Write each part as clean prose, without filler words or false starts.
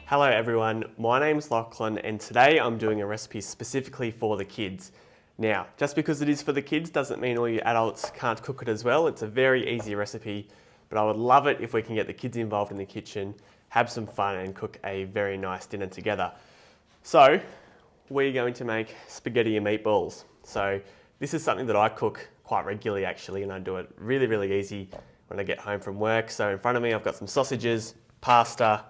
Hello everyone, my name's Lachlan and today I'm doing a recipe specifically for the kids. Now, just because it is for the kids doesn't mean all you adults can't cook it as well. It's a very easy recipe, but I would love it if we can get the kids involved in the kitchen, have some fun and cook a very nice dinner together. So, we're going to make spaghetti and meatballs. So, this is something that I cook quite regularly actually, and I do it really easy when I get home from work. So in front of me I've got some sausages, pasta,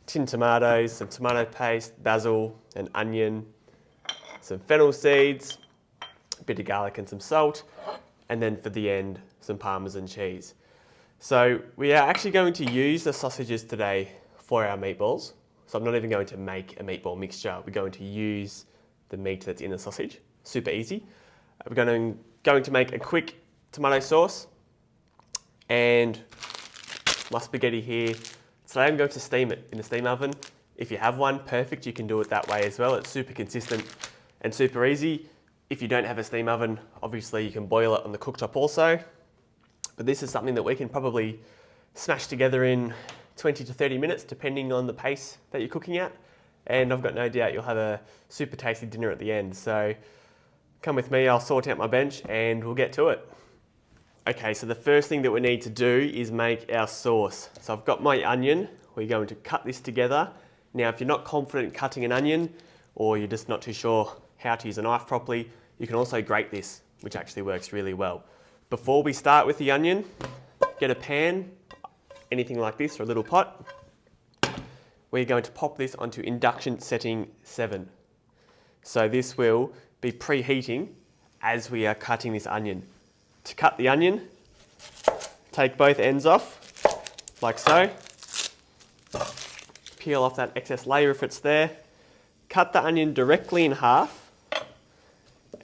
tinned tomatoes, some tomato paste, basil, an onion, some fennel seeds, a bit of garlic and some salt, and then for the end, some Parmesan cheese. So we are actually going to use the sausages today for our meatballs. So I'm not even going to make a meatball mixture. We're going to use the meat that's in the sausage. Super easy. We're going to make a quick tomato sauce and my spaghetti here. Today I'm going to steam it in the steam oven. If you have one, perfect, you can do it that way as well. It's super consistent and super easy. If you don't have a steam oven, obviously you can boil it on the cooktop also. But this is something that we can probably smash together in 20 to 30 minutes, depending on the pace that you're cooking at. And I've got no doubt you'll have a super tasty dinner at the end. So come with me, I'll sort out my bench and we'll get to it. Okay, so the first thing that we need to do is make our sauce. So I've got my onion. We're going to cut this together. Now, if you're not confident cutting an onion, or you're just not too sure how to use a knife properly, you can also grate this, which actually works really well. Before we start with the onion, get a pan, anything like this, or a little pot. We're going to pop this onto induction setting 7. So this will be preheating as we are cutting this onion. To cut the onion, take both ends off, like so. Peel off that excess layer if it's there. Cut the onion directly in half,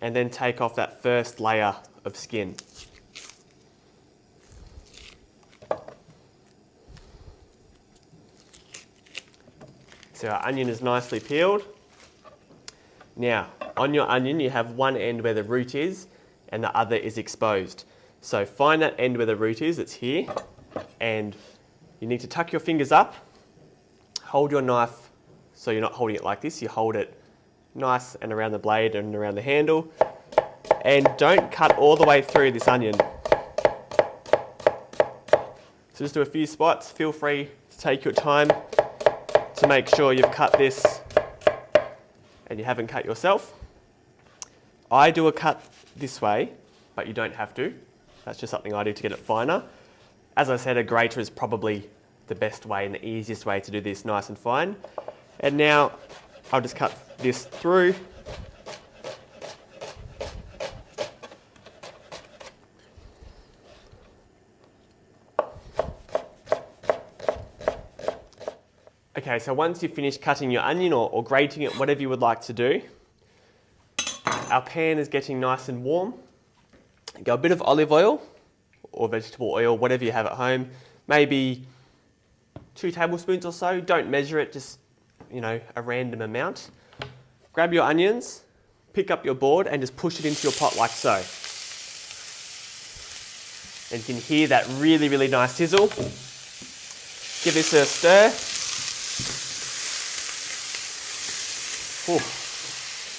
and then take off that first layer of skin. So our onion is nicely peeled. Now, on your onion, you have one end where the root is and the other is exposed. So find that end where the root is, it's here, and you need to tuck your fingers up, hold your knife, so you're not holding it like this, you hold it nice and around the blade and around the handle, and don't cut all the way through this onion. So just do a few spots, feel free to take your time to make sure you've cut this and you haven't cut yourself. I do a cut this way, but you don't have to. That's just something I do to get it finer. As I said, a grater is probably the best way and the easiest way to do this nice and fine. And now I'll just cut this through. Okay, so once you've finished cutting your onion or grating it, whatever you would like to do, our pan is getting nice and warm. Go a bit of olive oil or vegetable oil, whatever you have at home, maybe 2 tablespoons or so. Don't measure it, just, a random amount. Grab your onions, pick up your board and just push it into your pot like so. And you can hear that really nice sizzle. Give this a stir. Ooh.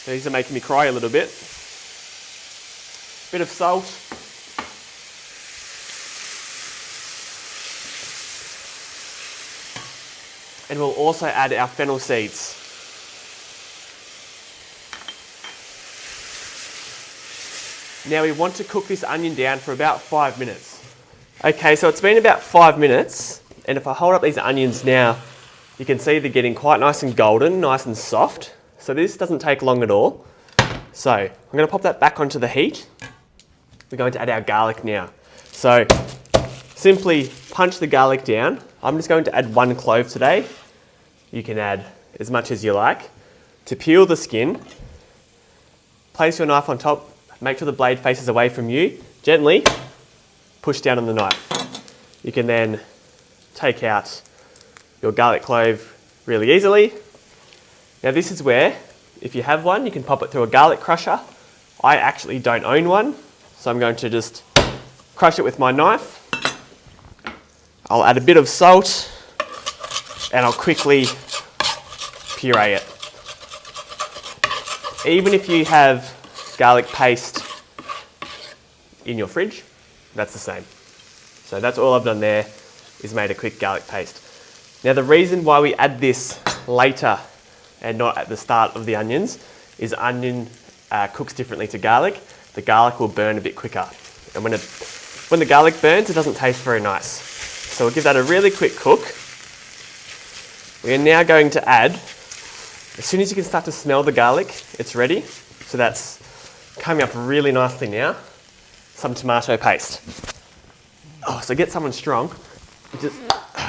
These are making me cry a little bit. Bit of salt. And we'll also add our fennel seeds. Now we want to cook this onion down for about 5 minutes. Okay, so it's been about 5 minutes, and if I hold up these onions now, you can see they're getting quite nice and golden, nice and soft. So this doesn't take long at all. So I'm going to pop that back onto the heat. We're going to add our garlic now. So simply punch the garlic down. I'm just going to add 1 clove today. You can add as much as you like. To peel the skin, place your knife on top, make sure the blade faces away from you. Gently push down on the knife. You can then take out your garlic clove really easily. Now this is where, if you have one, you can pop it through a garlic crusher. I actually don't own one, so I'm going to just crush it with my knife. I'll add a bit of salt and I'll quickly puree it. Even if you have garlic paste in your fridge, that's the same. So that's all I've done there, is made a quick garlic paste. Now the reason why we add this later and not at the start of the onions is onion cooks differently to garlic. The garlic will burn a bit quicker. And when the garlic burns, it doesn't taste very nice. So we'll give that a really quick cook. We are now going to add, as soon as you can start to smell the garlic, it's ready. So that's coming up really nicely now. Some tomato paste. Oh, so get someone strong, just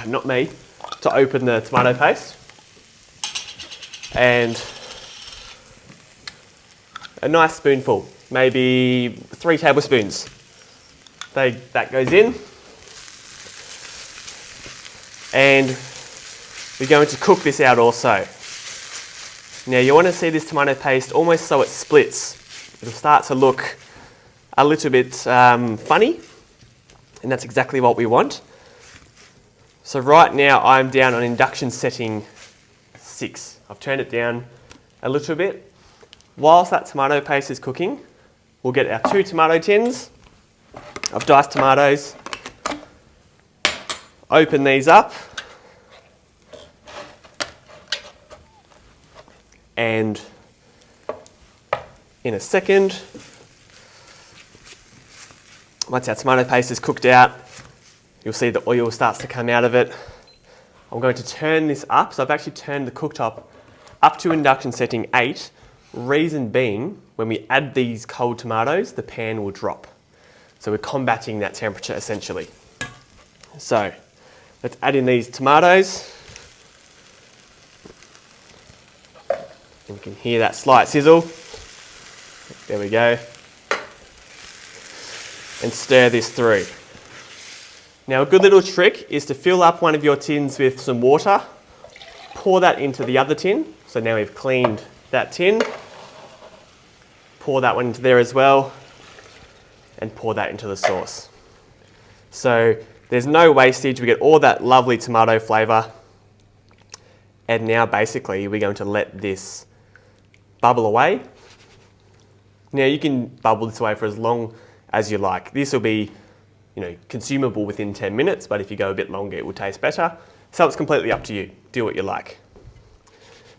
not me, to open the tomato paste. And a nice spoonful, maybe 3 tablespoons. That goes in. And we're going to cook this out also. Now you want to see this tomato paste almost so it splits. It'll start to look a little bit funny, and that's exactly what we want. So right now I'm down on induction setting 6. I've turned it down a little bit. Whilst that tomato paste is cooking, we'll get our 2 tomato tins of diced tomatoes, open these up, and in a second, once our tomato paste is cooked out, you'll see the oil starts to come out of it. I'm going to turn this up. So I've actually turned the cooktop up to induction setting 8. Reason being, when we add these cold tomatoes, the pan will drop. So we're combating that temperature essentially. So let's add in these tomatoes. And you can hear that slight sizzle. There we go. And stir this through. Now a good little trick is to fill up one of your tins with some water, pour that into the other tin. So now we've cleaned that tin, pour that one into there as well, and pour that into the sauce. So there's no wastage, we get all that lovely tomato flavour. And now basically we're going to let this bubble away. Now you can bubble this away for as long as you like. This will be, consumable within 10 minutes, but if you go a bit longer, it will taste better. So it's completely up to you. Do what you like.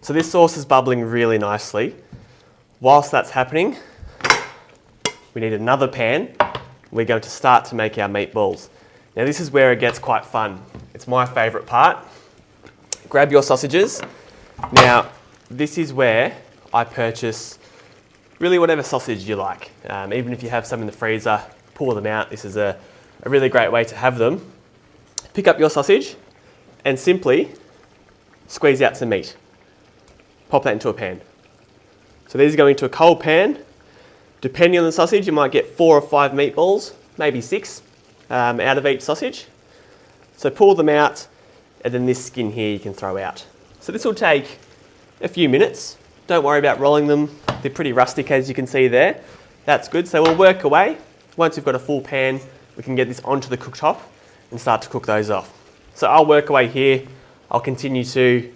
So this sauce is bubbling really nicely. Whilst that's happening, we need another pan. We're going to start to make our meatballs. Now this is where it gets quite fun. It's my favourite part. Grab your sausages. Now this is where I purchase really whatever sausage you like. Even if you have some in the freezer, pull them out. This is a really great way to have them. Pick up your sausage and simply squeeze out some meat. Pop that into a pan. So these are going into a cold pan. Depending on the sausage, you might get 4 or 5 meatballs, maybe 6 out of each sausage. So pull them out, and then this skin here you can throw out. So this will take a few minutes. Don't worry about rolling them. They're pretty rustic, as you can see there. That's good. So we'll work away. Once we've got a full pan, we can get this onto the cooktop and start to cook those off. So I'll work away here. I'll continue to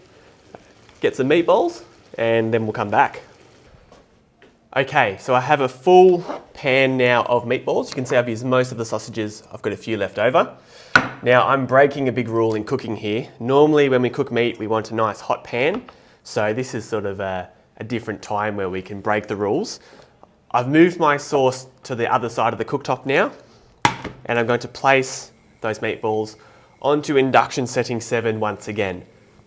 get some meatballs and then we'll come back. Okay, so I have a full pan now of meatballs. You can see I've used most of the sausages. I've got a few left over. Now I'm breaking a big rule in cooking here. Normally when we cook meat, we want a nice hot pan. So this is sort of a different time where we can break the rules. I've moved my sauce to the other side of the cooktop now, and I'm going to place those meatballs onto induction setting 7 once again.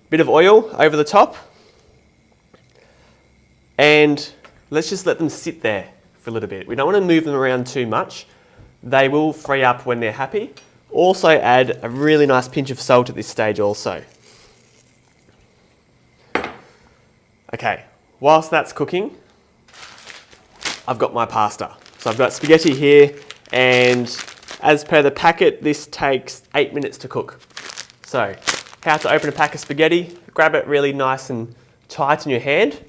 Bit of oil over the top, and let's just let them sit there for a little bit. We don't want to move them around too much. They will free up when they're happy. Also add a really nice pinch of salt at this stage also. Okay, whilst that's cooking, I've got my pasta. So I've got spaghetti here, and as per the packet, this takes 8 minutes to cook. So, how to open a pack of spaghetti: grab it really nice and tight in your hand,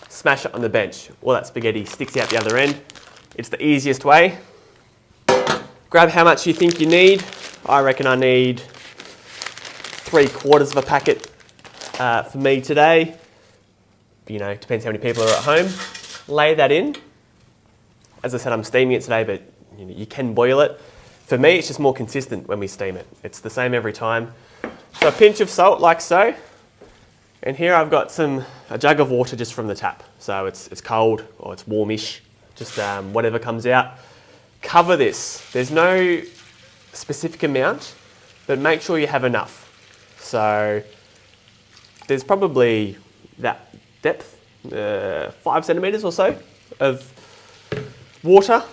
smash it on the bench. All that spaghetti sticks out the other end. It's the easiest way. Grab how much you think you need. I reckon I need 3/4 of a packet for me today, you know, depends how many people are at home. Lay that in. As I said, I'm steaming it today, but you can boil it. For me, it's just more consistent when we steam it. It's the same every time. So a pinch of salt like so. And here I've got a jug of water just from the tap. So it's cold or it's warmish, just whatever comes out. Cover this. There's no specific amount, but make sure you have enough. So there's probably that depth, 5 centimeters or so of water.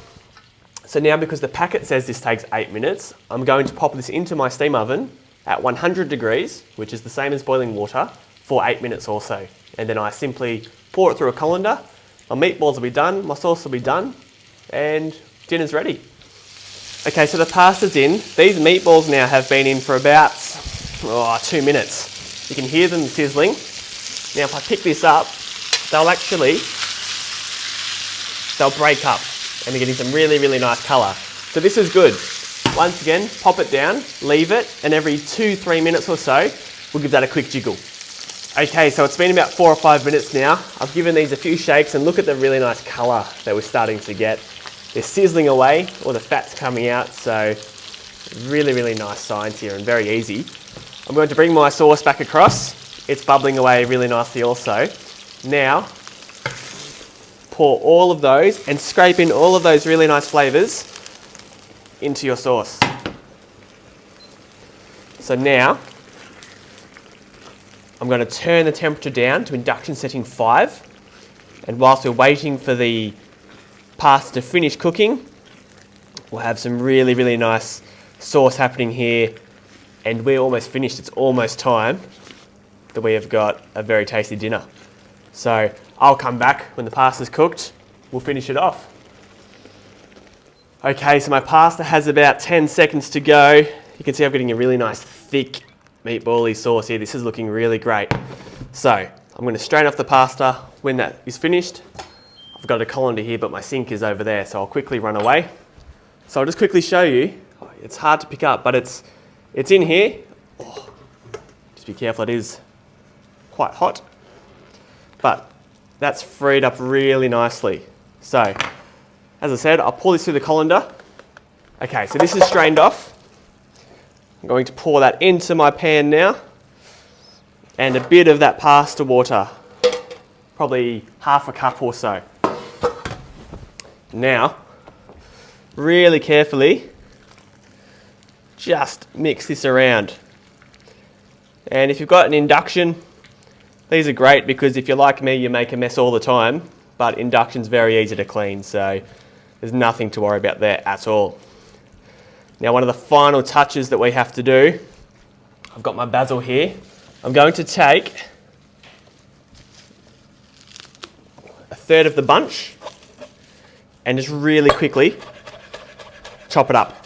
So now, because the packet says this takes 8 minutes, I'm going to pop this into my steam oven at 100 degrees, which is the same as boiling water, for 8 minutes or so. And then I simply pour it through a colander. My meatballs will be done, my sauce will be done, and dinner's ready. Okay, so the pasta's in. These meatballs now have been in for about 2 minutes. You can hear them sizzling. Now if I pick this up, they'll break up. And they're getting some really, really nice colour. So this is good. Once again, pop it down, leave it, and every 2-3 minutes or so, we'll give that a quick jiggle. Okay, so it's been about 4 or 5 minutes now. I've given these a few shakes, and look at the really nice colour that we're starting to get. They're sizzling away, or the fat's coming out, so really, really nice signs here and very easy. I'm going to bring my sauce back across. It's bubbling away really nicely also. Now, pour all of those and scrape in all of those really nice flavours into your sauce. So now, I'm going to turn the temperature down to induction setting 5. And whilst we're waiting for the pasta to finish cooking, we'll have some really, really nice sauce happening here. And we're almost finished. It's almost time that we have got a very tasty dinner. So I'll come back when the pasta's cooked. We'll finish it off. Okay, so my pasta has about 10 seconds to go. You can see I'm getting a really nice thick meatball-y sauce here. This is looking really great. So I'm going to strain off the pasta when that is finished. I've got a colander here, but my sink is over there, so I'll quickly run away. So I'll just quickly show you. It's hard to pick up, but it's in here. Oh, just be careful, it is quite hot. But that's freed up really nicely. So, as I said, I'll pour this through the colander. Okay, so this is strained off. I'm going to pour that into my pan now. And a bit of that pasta water, probably half a cup or so. Now, really carefully, just mix this around. And if you've got an induction, these are great because if you're like me, you make a mess all the time, but induction's very easy to clean, so there's nothing to worry about there at all. Now, one of the final touches that we have to do, I've got my basil here. I'm going to take a third of the bunch and just really quickly chop it up.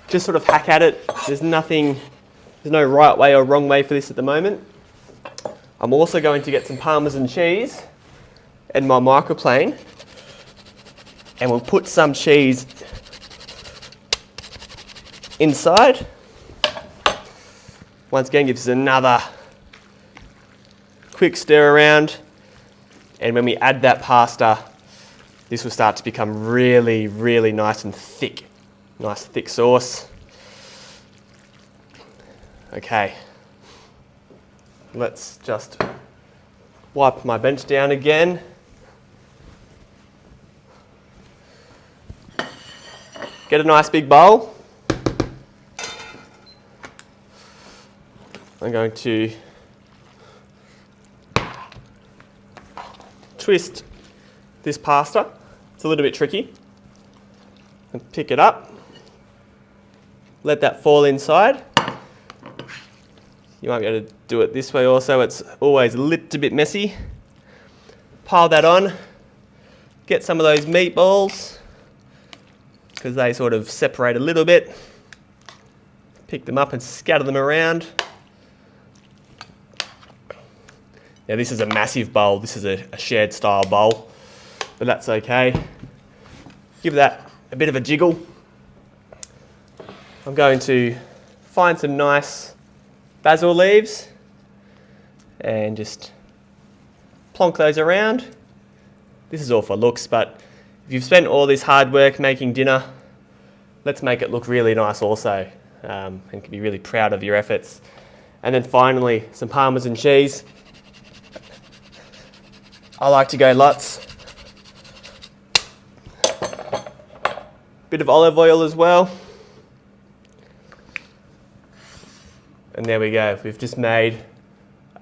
Just sort of hack at it. There's no right way or wrong way for this at the moment. I'm also going to get some Parmesan cheese and my microplane, and we'll put some cheese inside. Once again, gives us another quick stir around, and when we add that pasta, this will start to become really, really nice and thick. Nice thick sauce. Okay, let's just wipe my bench down again. Get a nice big bowl. I'm going to twist this pasta. It's a little bit tricky. And pick it up. Let that fall inside. You might be able to do it this way also. It's always a little bit messy. Pile that on. Get some of those meatballs because they sort of separate a little bit. Pick them up and scatter them around. Now this is a massive bowl. This is a shared style bowl, but that's okay. Give that a bit of a jiggle. I'm going to find some nice basil leaves and just plonk those around. This is all for looks, but if you've spent all this hard work making dinner, let's make it look really nice also, and can be really proud of your efforts. And then finally, some Parmesan cheese. I like to go lots. Bit of olive oil as well. And there we go. We've just made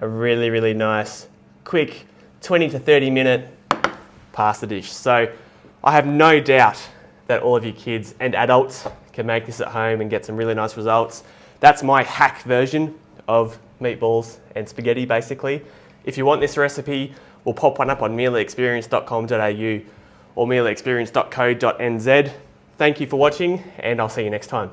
a really, really nice, quick 20 to 30 minute pasta dish. So I have no doubt that all of you kids and adults can make this at home and get some really nice results. That's my hack version of meatballs and spaghetti, basically. If you want this recipe, we'll pop one up on mieleexperience.com.au or mieleexperience.co.nz. Thank you for watching, and I'll see you next time.